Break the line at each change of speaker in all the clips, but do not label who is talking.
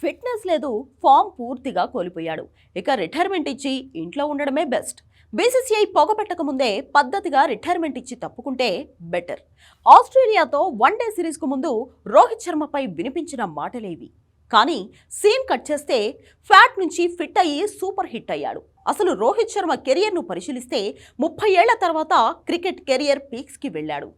Fitness లేదు, form పూర్తిగా కోల్పోయాడు. ఇక రిటైర్మెంట్ ఇచ్చి ఇంట్లో ఉండడమే బెస్ట్. బీసీసీఐ పొగపెట్టక ముందే పద్ధతిగా రిటైర్మెంట్ ఇచ్చి తప్పుకుంటే బెటర్. ఆస్ట్రేలియాతో వన్డే సిరీస్కు ముందు రోహిత్ శర్మపై వినిపించిన మాటలేవి. కానీ సీన్ కట్ చేస్తే ఫ్యాట్ నుంచి ఫిట్ అయ్యి సూపర్ హిట్ అయ్యాడు. అసలు రోహిత్ శర్మ కెరియర్ను పరిశీలిస్తే 30 ఏళ్ల తర్వాత క్రికెట్ కెరియర్ పీక్స్కి వెళ్ళాడు.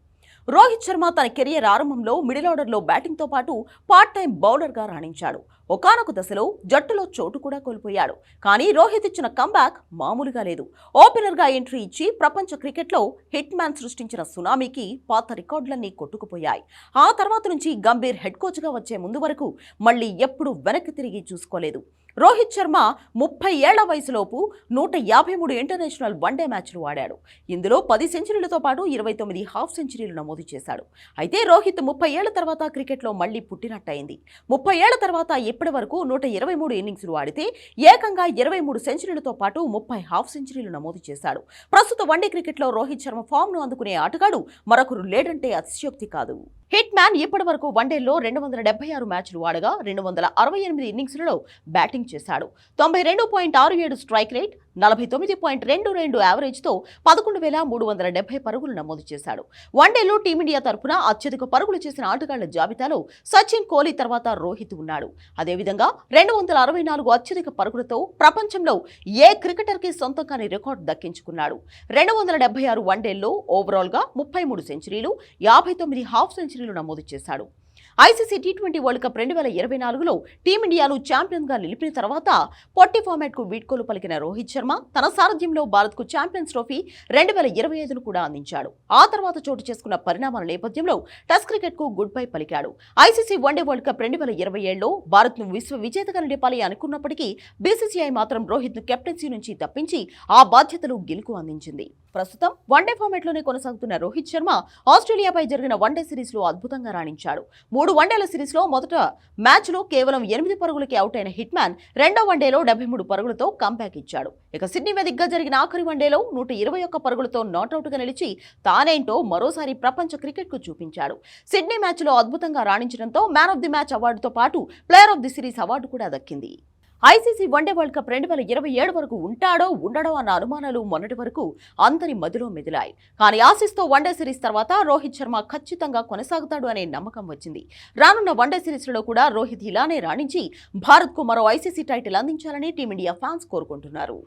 రోహిత్ శర్మ తన కెరియర్ ఆరంభంలో మిడిల్ ఆర్డర్లో బ్యాటింగ్తో పాటు పార్ట్ టైం బౌలర్గా రాణించాడు. ఒకానొక దశలో జట్టులో చోటు కూడా కోల్పోయాడు. కానీ రోహిత్ ఇచ్చిన కంబ్యాక్ మామూలుగా లేదు. ఓపెనర్గా ఎంట్రీ ఇచ్చి ప్రపంచ క్రికెట్లో హిట్ మ్యాన్ సృష్టించిన సునామీకి పాత రికార్డులన్నీ కొట్టుకుపోయాయి. ఆ తర్వాత నుంచి గంభీర్ హెడ్ కోచ్గా వచ్చే ముందు వరకు మళ్ళీ ఎప్పుడూ వెనక్కి తిరిగి చూసుకోలేదు. రోహిత్ శర్మ 30 ఏళ్ల వయసులోపు 153 ఇంటర్నేషనల్ వన్డే మ్యాచ్లు ఆడాడు. ఇందులో 10 సెంచరీలతో పాటు 29 హాఫ్ సెంచరీలు నమోదు చేశాడు. అయితే రోహిత్ 30 ఏళ్ల తర్వాత క్రికెట్లో మళ్లీ పుట్టినట్టయింది. 30 ఏళ్ల తర్వాత ఇప్పటి వరకు 123 ఇన్నింగ్స్లు ఆడితే ఏకంగా 23 సెంచరీలతో పాటు 30 హాఫ్ సెంచరీలు నమోదు చేశాడు. ప్రస్తుత వన్డే క్రికెట్లో రోహిత్ శర్మ ఫామ్ను అందుకునే ఆటగాడు మరొకరు లేడంటే అతిశయోక్తి కాదు. హిట్ మ్యాన్ ఇప్పటి వరకు వన్డేల్లో 276 మ్యాచ్లు ఆడగా 268 ఇన్నింగ్స్లలో బ్యాటింగ్ చేశాడు. 92.67 స్ట్రైక్ రేట్, 49.22 యావరేజ్తో 11,370 పరుగులు నమోదు చేశాడు. వన్డేలో టీమిండియా తరఫున అత్యధిక పరుగులు చేసిన ఆటగాళ్ల జాబితాలో సచిన్, కోహ్లీ తర్వాత రోహిత్ ఉన్నాడు. అదేవిధంగా 264 అత్యధిక పరుగులతో ప్రపంచంలో ఏ క్రికెటర్కి సొంతం కాని రికార్డు దక్కించుకున్నాడు. 276 వన్డేల్లో ఓవరాల్గా 33 సెంచరీలు, 59 హాఫ్ సెంచరీలు నమోదు చేశాడు. ఐసీసీ టీ20 వరల్డ్ కప్ 2024లో టీమిండియాను ఛాంపియన్గా నిలిపిన తర్వాత పొట్టి ఫార్మాట్కు వీడ్కోలు పలికిన రోహిత్ శర్మ తన సారథ్యంలో భారత్కు ఛాంపియన్స్ ట్రోఫీ 2025ను కూడా అందించాడు. ఆ తర్వాత చోటు చేసుకున్న పరిణామాల నేపథ్యంలో టెస్ట్ క్రికెట్కు గుడ్ బై పలికాడు. ఐసీసీ వన్డే వరల్డ్ కప్ 2027లో భారత్ను విశ్వ విజేతగా నిలపాలి అనుకున్నప్పటికీ బీసీసీఐ మాత్రం రోహిత్ను కెప్టెన్సీ నుంచి తప్పించి ఆ బాధ్యతలు గిల్కు అందించింది. ప్రస్తుతం వన్డే ఫార్మాట్లోనే కొనసాగుతున్న రోహిత్ శర్మ ఆస్ట్రేలియాపై జరిగిన వన్డే సిరీస్లో అద్భుతంగా రాణించాడు. 3 వన్డేల సిరీస్లో మొదట మ్యాచ్లో కేవలం 8 పరుగులకి అవుట్ అయిన హిట్ మ్యాన్ రెండో వన్డేలో 73 పరుగులతో కంబ్యాక్ ఇచ్చాడు. ఇక సిడ్నీ వేదికగా జరిగిన ఆఖరి వన్డేలో 121 పరుగులతో నాట్అవుట్గా నిలిచి తానేంటో మరోసారి ప్రపంచ క్రికెట్కు చూపించాడు. సిడ్నీ మ్యాచ్లో అద్భుతంగా రాణించడంతో మ్యాన్ ఆఫ్ ది మ్యాచ్ అవార్డుతో పాటు player of the series award కూడా దక్కింది. ఐసీసీ వన్డే వరల్డ్ కప్ 2027 వరకు ఉంటాడో ఉండడో అన్న అనుమానాలు మొన్నటి వరకు అందరి మదిలో మెదిలాయి. కానీ ఆసీస్తో వన్డే సిరీస్ తర్వాత రోహిత్ శర్మ ఖచ్చితంగా కొనసాగుతాడు అనే నమ్మకం వచ్చింది. రానున్న వన్డే సిరీస్లలో కూడా రోహిత్ ఇలానే రాణించి భారత్కు మరో ఐసీసీ టైటిల్ అందించాలని టీమిండియా ఫ్యాన్స్ కోరుకుంటున్నారు.